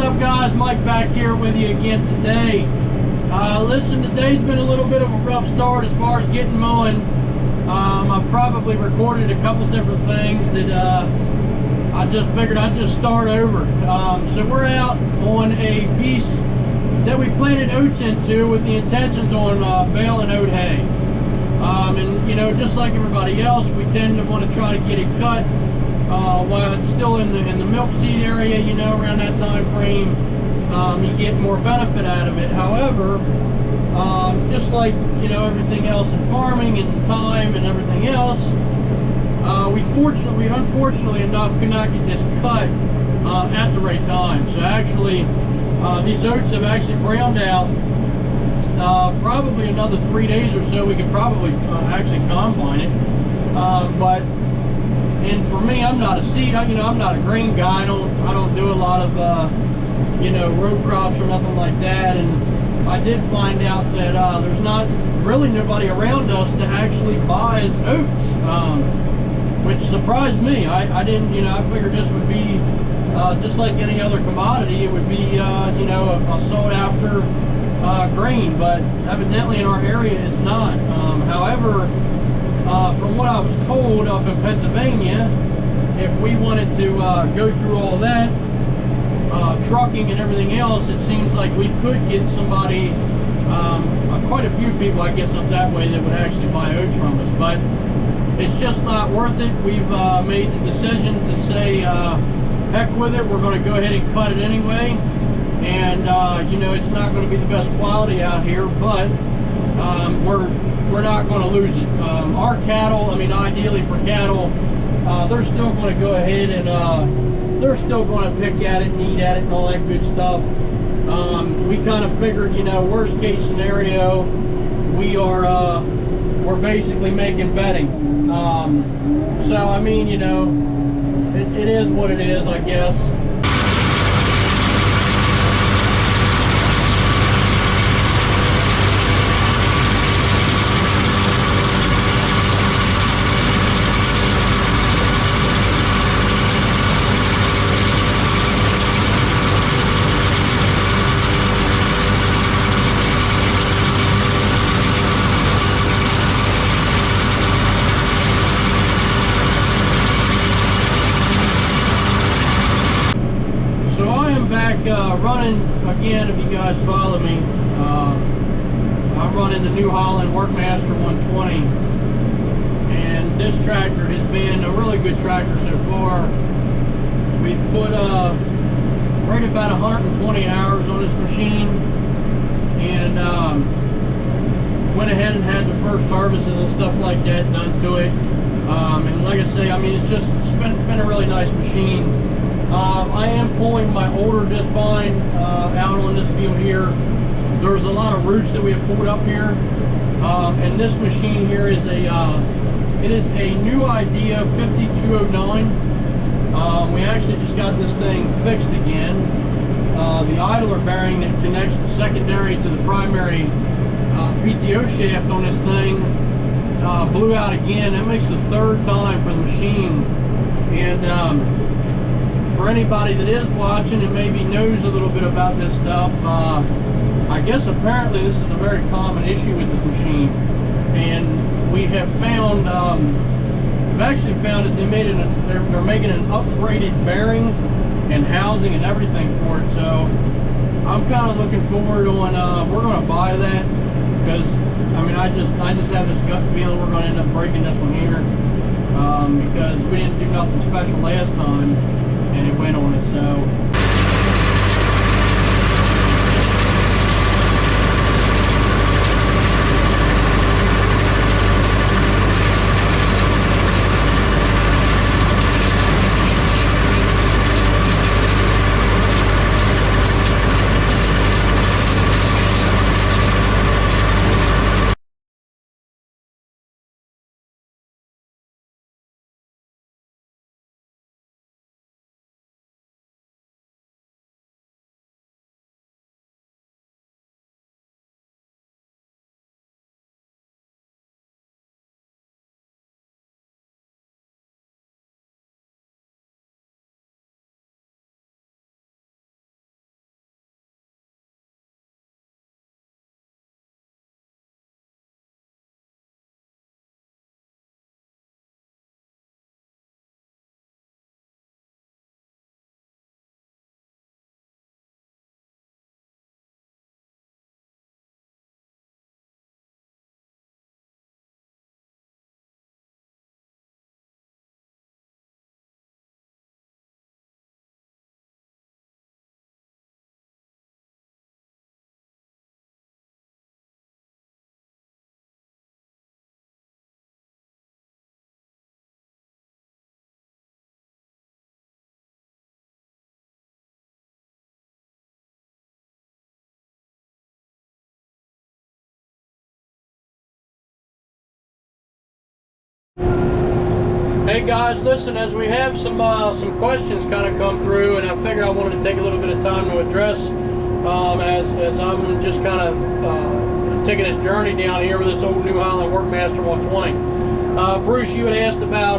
up, guys? Mike back here with you again today. Listen, today's been a little bit of a rough start as far as getting mowing. I've probably recorded a couple different things that I just figured I'd just start over. So we're out on a piece that we planted oats into with the intentions on baling oat hay. And you know, just like everybody else, we tend to want to try to get it cut while it's still in the milk seed area. You know, around that time frame, you get more benefit out of it. However, just like, you know, everything else in farming and time and everything else, we unfortunately enough could not get this cut at the right time. So actually, these oats have actually browned out. Probably another 3 days or so we could probably actually combine it. And for me, I'm not a seed, I'm not a grain guy. I don't do a lot of row crops or nothing like that. And I did find out that there's not really nobody around us to actually buy as oats, which surprised me. I didn't, I figured this would be just like any other commodity. It would be a sought after grain, but evidently in our area it's not. However, from what I was told up in Pennsylvania, if we wanted to go through all that trucking and everything else, it seems like we could get somebody, quite a few people I guess up that way, that would actually buy oats from us. But it's just not worth it. We've made the decision to say heck with it. We're going to go ahead and cut it anyway. And it's not going to be the best quality out here, but we're not going to lose it. Our cattle, ideally for cattle, they're still going to go ahead and they're still going to pick at it and eat at it and all that good stuff. We kind of figured, worst case scenario, we're basically making bedding. So it is what it is, I guess. Running again, if you guys follow me, I'm running the New Holland Workmaster 120, and this tractor has been a really good tractor so far. We've put right about 120 hours on this machine, and went ahead and had the first services and stuff like that done to it. And like I say, it's been a really nice machine. I am pulling my older disc bind out on this field here. There's a lot of roots that we have pulled up here, and this machine here is a new idea 5209. We actually just got this thing fixed again. The idler bearing that connects the secondary to the primary PTO shaft on this thing blew out again. That makes the third time for the machine. And for anybody that is watching and maybe knows a little bit about this stuff, I guess apparently this is a very common issue with this machine. And we have found, we've actually found that they're making an upgraded bearing and housing and everything for it. So I'm kind of looking forward on, we're going to buy that, because I just have this gut feeling we're going to end up breaking this one here, because we didn't do nothing special last time and it went on it. So Hey guys, listen, as we have some questions kind of come through, and I figured I wanted to take a little bit of time to address as I'm just kind of taking this journey down here with this old New Holland Workmaster 120. Bruce, you had asked about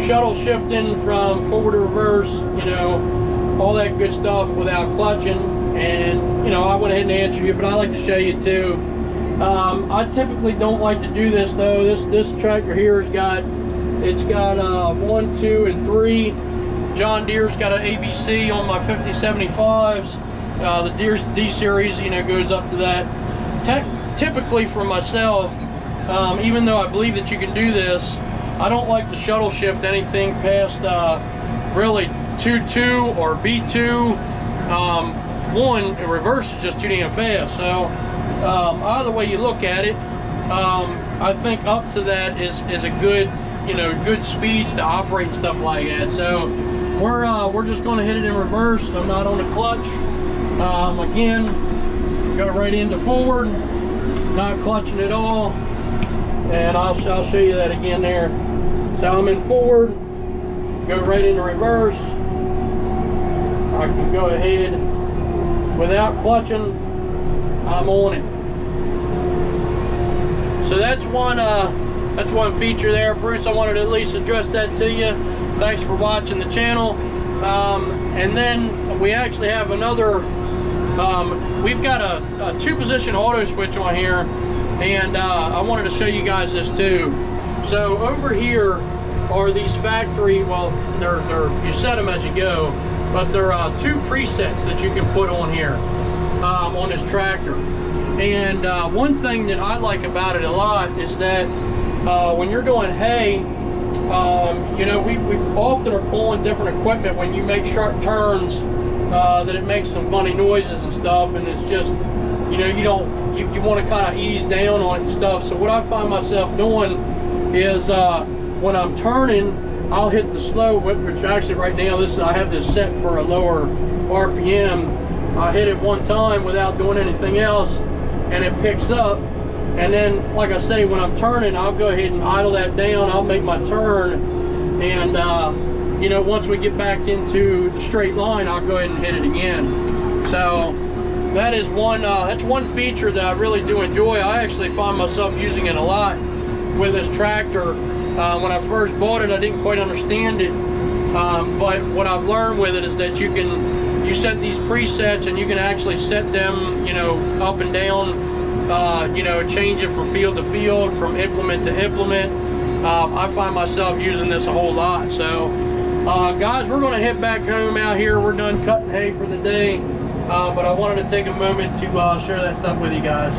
shuttle shifting from forward to reverse, you know, all that good stuff without clutching, and you know, I went ahead and answered you, but I like to show you too. I typically don't like to do this though. This tractor here has got, it's got 1, 2, and 3. John Deere's got an ABC on my 5075s. The D series, you know, goes up to that. Typically for myself, even though I believe that you can do this, I don't like to shuttle shift anything past really 2.2 or B2. One, reverse is just too damn fast. So either way you look at it, I think up to that is a good, you know, good speeds to operate and stuff like that. So we're just going to hit it in reverse. I'm not on the clutch. Again, go right into forward, not clutching at all, and I'll show you that again there. So I'm in forward, go right into reverse. I can go ahead without clutching. I'm on it. So that's one feature there, Bruce. I wanted to at least address that to you. Thanks for watching the channel. And then we actually have another. We've got a 2-position auto switch on here, and I wanted to show you guys this too. So over here are these factory, well, they're you set them as you go, but there are 2 presets that you can put on here on this tractor. And one thing that I like about it a lot is that when you're doing hay, you know, we often are pulling different equipment when you make sharp turns, that it makes some funny noises and stuff, and it's just, you know, you want to kind of ease down on it and stuff. So what I find myself doing is when I'm turning, I'll hit the slow, which actually right now I have this set for a lower RPM. I hit it one time without doing anything else, and it picks up. And then, like I say, when I'm turning, I'll go ahead and idle that down. I'll make my turn, and you know, once we get back into the straight line, I'll go ahead and hit it again. So that is that's one feature that I really do enjoy. I actually find myself using it a lot with this tractor. When I first bought it, I didn't quite understand it, but what I've learned with it is that you set these presets, and you can actually set them, you know, up and down, you know, change it from field to field, from implement to implement. I find myself using this a whole lot. So guys, we're going to head back home out here. We're done cutting hay for the day, but I wanted to take a moment to share that stuff with you guys.